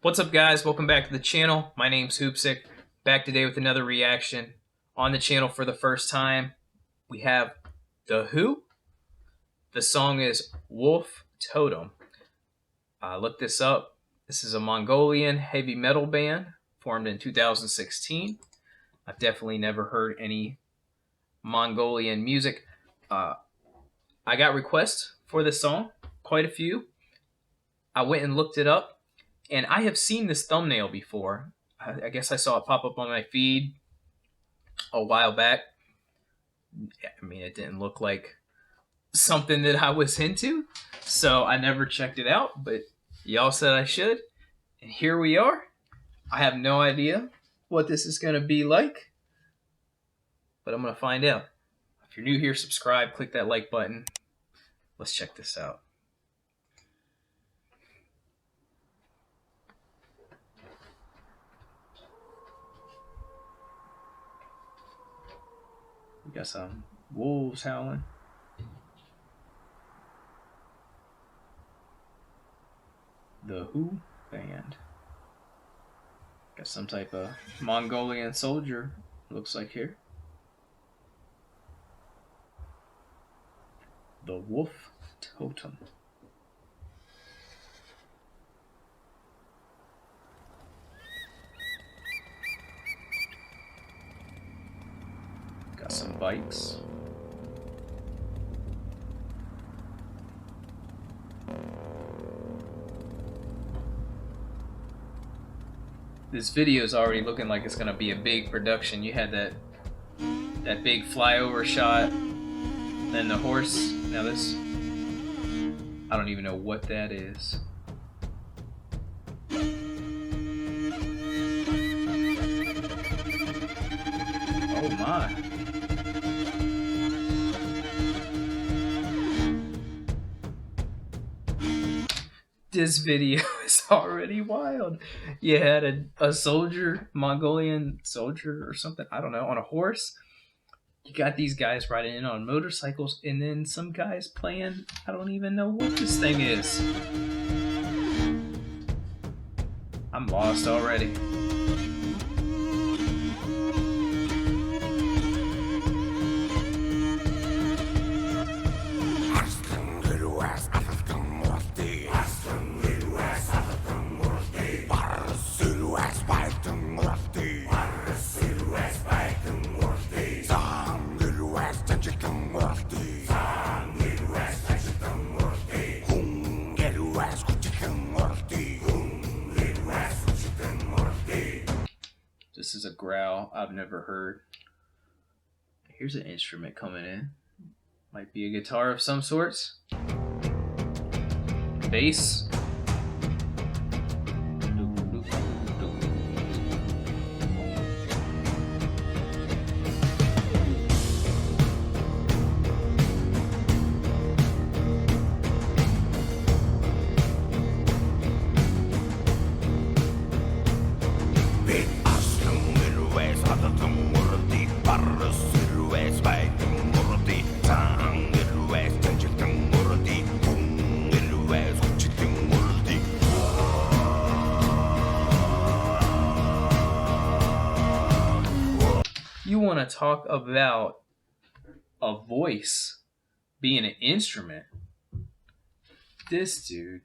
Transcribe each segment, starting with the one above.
What's up, guys? Welcome back to the channel. My name's Hoopsick. Back today with another reaction. On the channel for the first time, we have The Who. The song is Wolf Totem. Look this up. This is a Mongolian heavy metal band formed in 2016. I've definitely never heard any Mongolian music. I got requests for this song, quite a few. I went and looked it up. And I have seen this thumbnail before. I guess I saw it pop up on my feed a while back. I mean, it didn't look like something that I was into, so I never checked it out, but y'all said I should, and here we are. I have no idea what this is going to be like, but I'm going to find out. If you're new here, subscribe, click that like button. Let's check this out. We got some wolves howling. The Who band. Got some type of Mongolian soldier, looks like here. The Wolf Totem. Got some bikes. This video is already looking like it's gonna be a big production. You had that big flyover shot, then the horse. Now this, I don't even know what that is. Oh my. This video is already wild. You had a soldier, Mongolian soldier or something, I don't know, on a horse. You got these guys riding in on motorcycles, and then some guys playing, I don't even know what this thing is. I'm lost already. This is a growl I've never heard. Here's an instrument coming in. Might be a guitar of some sorts. Bass. You want to talk about a voice being an instrument? This dude.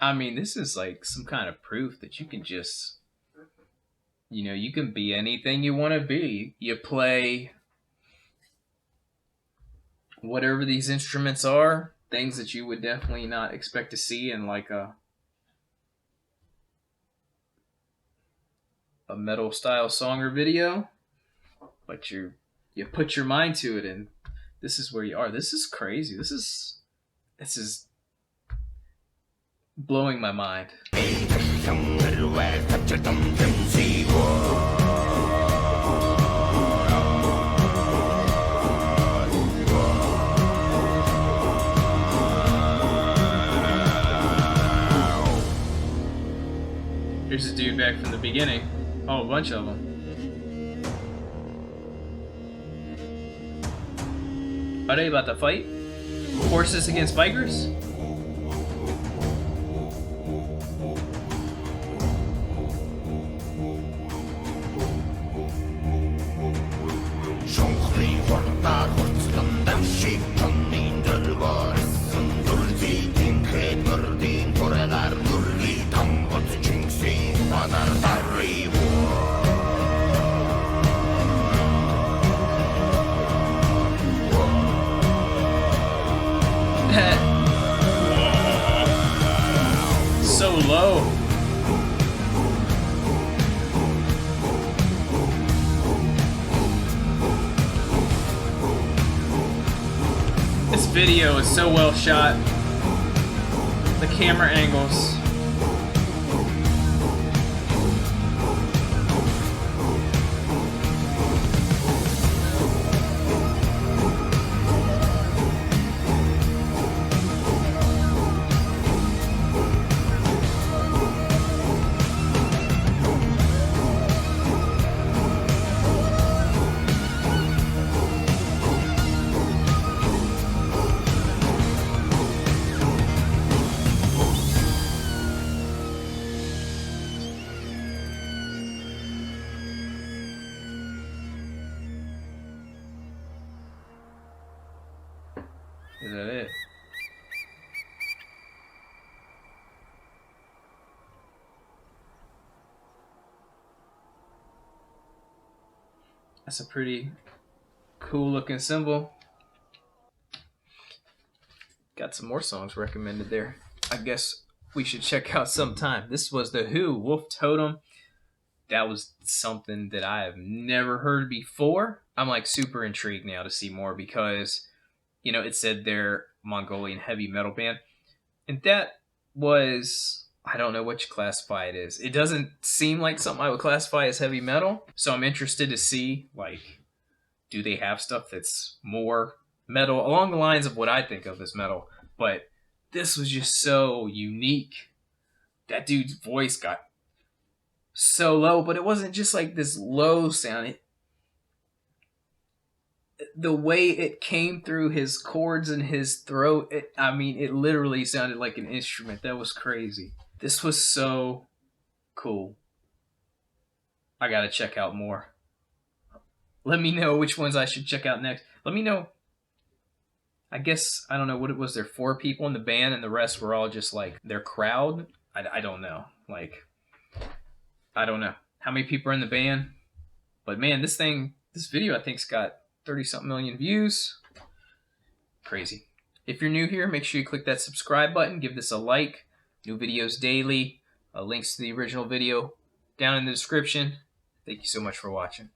I mean, this is like some kind of proof that you can just, you can be anything you want to be. You play whatever these instruments are, things that you would definitely not expect to see in like a metal style song or video, but you put your mind to it, and this is where you are. This is crazy. This is blowing my mind. Here's a dude back from the beginning. Oh, a bunch of them. Are they about to fight? Horses against bikers? So low. This video is so well shot. The camera angles. Is that it? That's a pretty cool looking symbol. Got some more songs recommended there. I guess we should check out sometime. This was The Who, Wolf Totem. That was something that I have never heard before. I'm like super intrigued now to see more because, it said they're Mongolian heavy metal band. And that was, I don't know what you classify it as. It doesn't seem like something I would classify as heavy metal. So I'm interested to see, like, do they have stuff that's more metal along the lines of what I think of as metal? But this was just so unique. That dude's voice got so low, but it wasn't just like this low sound. The way it came through his chords and his throat, it literally sounded like an instrument. That was crazy. This was so cool. I gotta check out more. Let me know which ones I should check out next. Let me know. I guess, I don't know what it was. There were 4 people in the band and the rest were all just like their crowd. I don't know. Like, I don't know how many people are in the band. But man, this video I think's got 30-something million views. Crazy. If you're new here, make sure you click that subscribe button. Give this a like. New videos daily. Links to the original video down in the description. Thank you so much for watching.